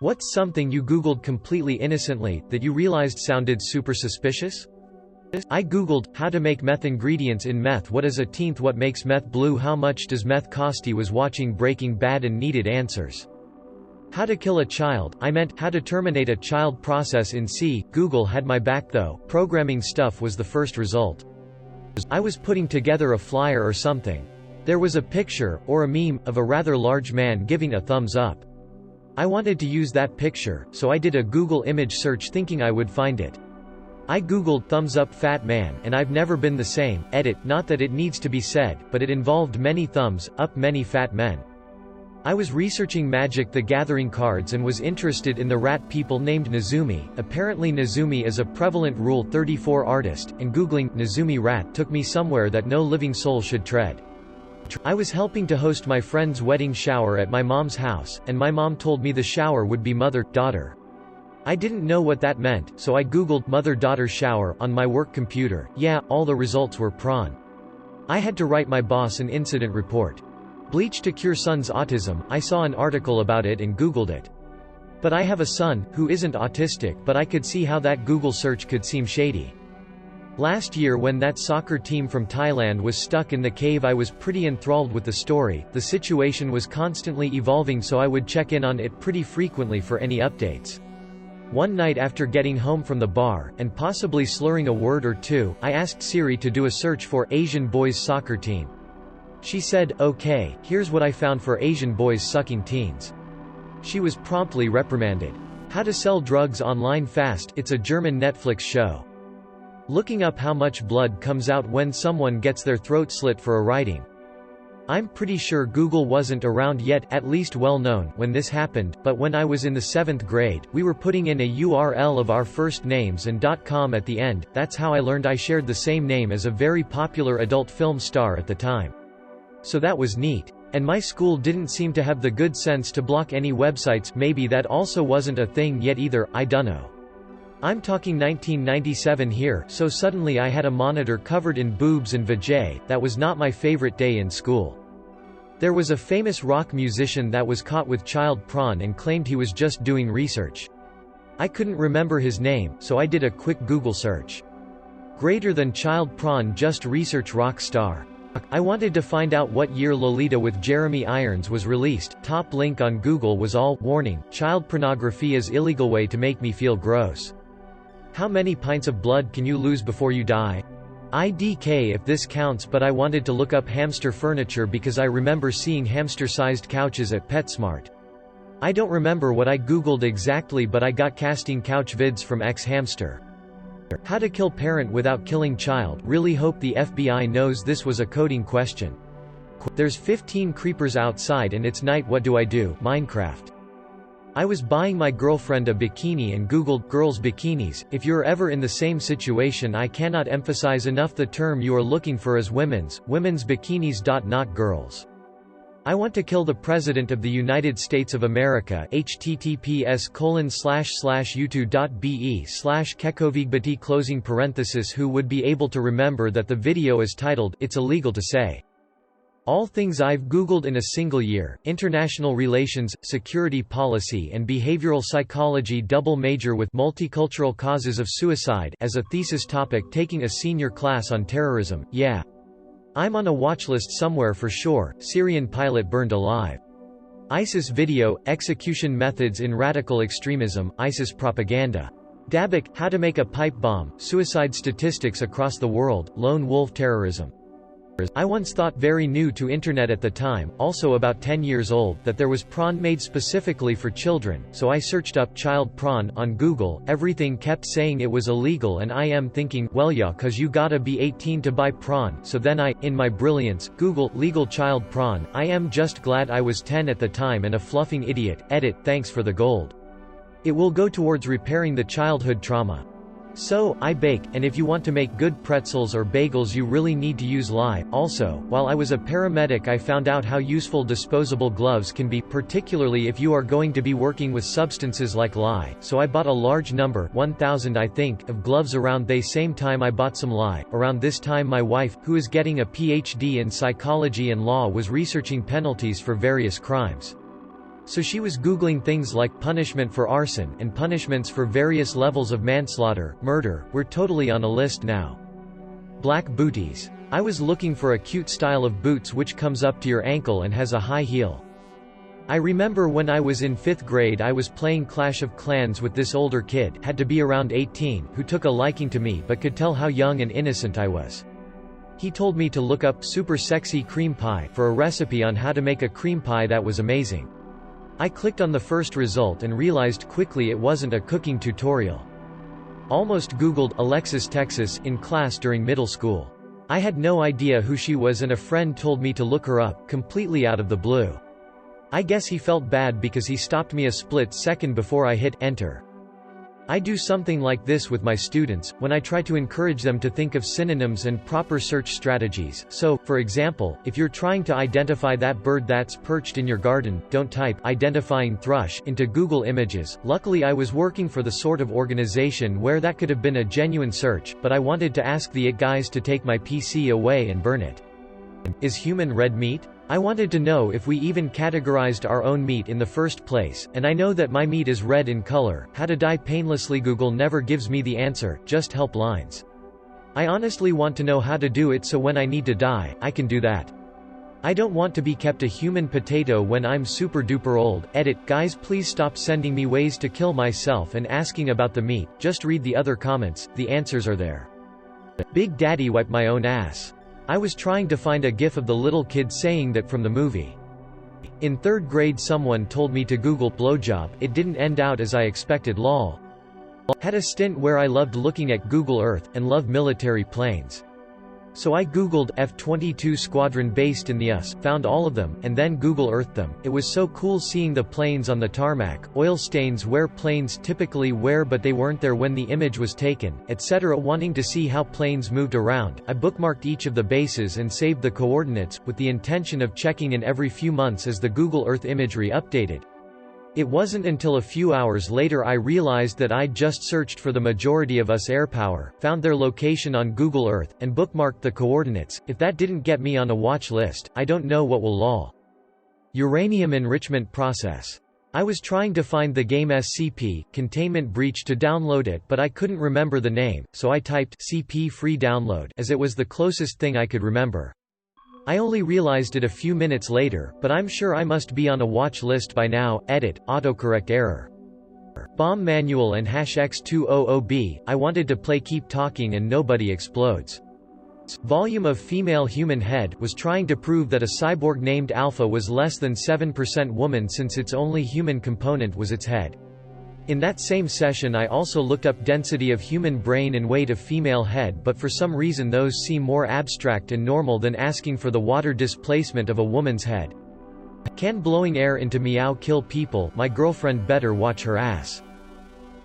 What's something you Googled completely innocently, that you realized sounded super suspicious? I Googled, how to make meth ingredients in meth. What is a teenth? What makes meth blue? How much does meth cost? He was watching Breaking Bad and needed answers. How to kill a child? I meant, how to terminate a child process in C. Google had my back though, programming stuff was the first result. I was putting together a flyer or something. There was a picture, or a meme, of a rather large man giving a thumbs up. I wanted to use that picture, so I did a Google image search thinking I would find it. I googled thumbs up fat man and I've never been the same. Edit, not that it needs to be said, but it involved many thumbs up many fat men. I was researching Magic the Gathering cards and was interested in the rat people named Nezumi. Apparently Nezumi is a prevalent Rule 34 artist, and googling Nezumi rat took me somewhere that no living soul should tread. I was helping to host my friend's wedding shower at my mom's house, and my mom told me the shower would be mother-daughter. I didn't know what that meant, so I googled mother-daughter shower on my work computer. Yeah, all the results were prawn. I had to write my boss an incident report. Bleach to cure son's autism. I saw an article about it and googled it. But I have a son, who isn't autistic, but I could see how that Google search could seem shady. Last year when that soccer team from Thailand was stuck in the cave, I was pretty enthralled with the story. The situation was constantly evolving, so I would check in on it pretty frequently for any updates. One night after getting home from the bar, and possibly slurring a word or two, I asked Siri to do a search for Asian boys soccer team. She said, "Okay, here's what I found for Asian boys sucking teens." She was promptly reprimanded. How to Sell Drugs Online Fast. It's a German Netflix show. Looking up how much blood comes out when someone gets their throat slit for a writing. I'm pretty sure Google wasn't around yet, at least well known, when this happened, but when I was in the 7th grade, we were putting in a URL of our first names and .com at the end. That's how I learned I shared the same name as a very popular adult film star at the time. So that was neat. And my school didn't seem to have the good sense to block any websites. Maybe that also wasn't a thing yet either, I dunno. I'm talking 1997 here, so suddenly I had a monitor covered in boobs and vajay. That was not my favorite day in school. There was a famous rock musician that was caught with child porn and claimed he was just doing research. I couldn't remember his name, so I did a quick Google search. Greater than child porn, just research rock star. I wanted to find out what year Lolita with Jeremy Irons was released. Top link on Google was all, warning, child pornography is illegal. Way to make me feel gross. How many pints of blood can you lose before you die? IDK if this counts, but I wanted to look up hamster furniture because I remember seeing hamster-sized couches at PetSmart. I don't remember what I googled exactly, but I got casting couch vids from X-Hamster. How to kill parent without killing child. Really hope the FBI knows this was a coding question. There's 15 creepers outside and it's night. What do I do? Minecraft. I was buying my girlfriend a bikini and googled girls bikinis. If you're ever in the same situation, I cannot emphasize enough the term you are looking for is women's bikinis. Not girls. I want to kill the President of the United States of America. https://youtube.be/kekovigbati closing parenthesis. Who would be able to remember that the video is titled, "It's illegal to say"? All things I've Googled in a single year: international relations, security policy and behavioral psychology. Double major with multicultural causes of suicide as a thesis topic, taking a senior class on terrorism. Yeah. I'm on a watchlist somewhere for sure. Syrian pilot burned alive. ISIS video, execution methods in radical extremism, ISIS propaganda. Dabik, how to make a pipe bomb, suicide statistics across the world, lone wolf terrorism. I once thought, very new to internet at the time, also about 10 years old, that there was prawn made specifically for children, so I searched up child prawn on Google. Everything kept saying it was illegal and I am thinking, well yeah, cause you gotta be 18 to buy prawn, so then I, in my brilliance, Google, legal child prawn. I am just glad I was 10 at the time and a fluffing idiot. Edit, thanks for the gold. It will go towards repairing the childhood trauma. So, I bake, and if you want to make good pretzels or bagels you really need to use lye. Also, while I was a paramedic I found out how useful disposable gloves can be, particularly if you are going to be working with substances like lye, so I bought a large number, 1,000 I think, of gloves around the same time I bought some lye. Around this time my wife, who is getting a PhD in psychology and law, was researching penalties for various crimes. So she was Googling things like punishment for arson and punishments for various levels of manslaughter, murder. We're totally on a list now. Black booties. I was looking for a cute style of boots which comes up to your ankle and has a high heel. I remember when I was in 5th grade I was playing Clash of Clans with this older kid, had to be around 18, who took a liking to me but could tell how young and innocent I was. He told me to look up super sexy cream pie for a recipe on how to make a cream pie that was amazing. I clicked on the first result and realized quickly it wasn't a cooking tutorial. Almost Googled Alexis Texas in class during middle school. I had no idea who she was and a friend told me to look her up, completely out of the blue. I guess he felt bad because he stopped me a split second before I hit enter. I do something like this with my students, when I try to encourage them to think of synonyms and proper search strategies. So, for example, if you're trying to identify that bird that's perched in your garden, don't type "identifying thrush" into Google Images. Luckily I was working for the sort of organization where that could have been a genuine search, but I wanted to ask the IT guys to take my PC away and burn it. Is human red meat? I wanted to know if we even categorized our own meat in the first place, and I know that my meat is red in color. How to die painlessly. Google never gives me the answer, just helplines. I honestly want to know how to do it so when I need to die, I can do that. I don't want to be kept a human potato when I'm super duper old. Edit. Guys, please stop sending me ways to kill myself and asking about the meat, just read the other comments, the answers are there. Big Daddy wipe my own ass. I was trying to find a gif of the little kid saying that from the movie. In 3rd grade someone told me to Google blowjob, it didn't end out as I expected. Lol. Had a stint where I loved looking at Google Earth, and love military planes. So I Googled F-22 squadron based in the US, found all of them, and then Google Earthed them. It was so cool seeing the planes on the tarmac, oil stains where planes typically were but they weren't there when the image was taken, etc. Wanting to see how planes moved around, I bookmarked each of the bases and saved the coordinates, with the intention of checking in every few months as the Google Earth imagery updated. It wasn't until a few hours later I realized that I'd just searched for the majority of US air power, found their location on Google Earth, and bookmarked the coordinates. If that didn't get me on a watch list, I don't know what will. Lol. Uranium enrichment process. I was trying to find the game SCP, Containment Breach to download it but I couldn't remember the name, so I typed CP free download as it was the closest thing I could remember. I only realized it a few minutes later, but I'm sure I must be on a watch list by now. Edit. Autocorrect error. Bomb manual and #X200B. I wanted to play Keep Talking and Nobody Explodes. Volume of female human head was trying to prove that a cyborg named Alpha was less than 7% woman since its only human component was its head. In that same session I also looked up density of human brain and weight of female head, but for some reason those seem more abstract and normal than asking for the water displacement of a woman's head. Can blowing air into meow kill people? My girlfriend better watch her ass.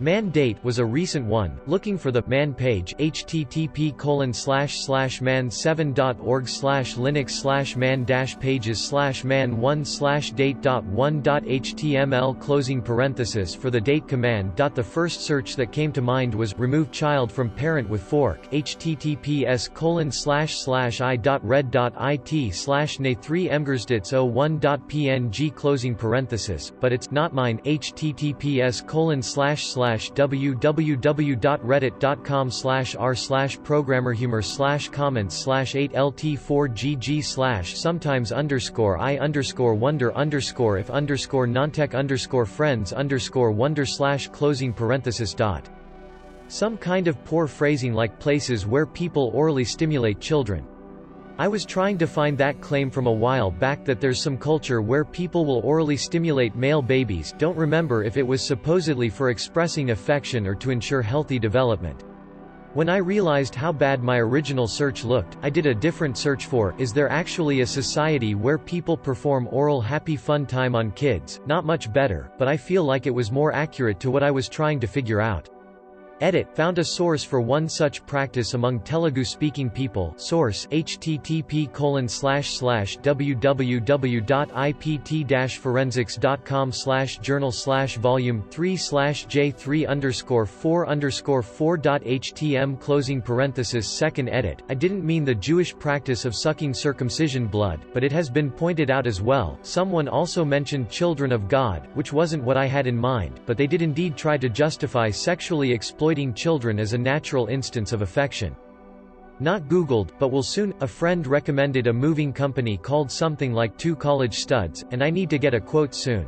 Man Date was a recent one, looking for the man page http://man7.org/linux/man-page/man-1/date.1.html for the date command. The first search that came to mind was remove child from parent with fork https://i.red.it/na3emgersdits01.png but it's not mine https://www.reddit.com/r/comments/8lt4gg/sometimes_I_wonder_friends_wonder/closing parenthesis. Some kind of poor phrasing like places where people orally stimulate children. I was trying to find that claim from a while back that there's some culture where people will orally stimulate male babies. Don't remember if it was supposedly for expressing affection or to ensure healthy development. When I realized how bad my original search looked, I did a different search for, is there actually a society where people perform oral happy fun time on kids? Not much better, but I feel like it was more accurate to what I was trying to figure out. Edit, found a source for one such practice among Telugu-speaking people. Source: http://www.ipt-forensics.com/journal/volume 3/j3_4.htm closing parenthesis. Second edit, I didn't mean the Jewish practice of sucking circumcision blood, but it has been pointed out as well. Someone also mentioned children of God, which wasn't what I had in mind, but they did indeed try to justify sexually exploiting children as a natural instance of affection. Not Googled, but will soon. A friend recommended a moving company called something like Two College Studs, and I need to get a quote soon.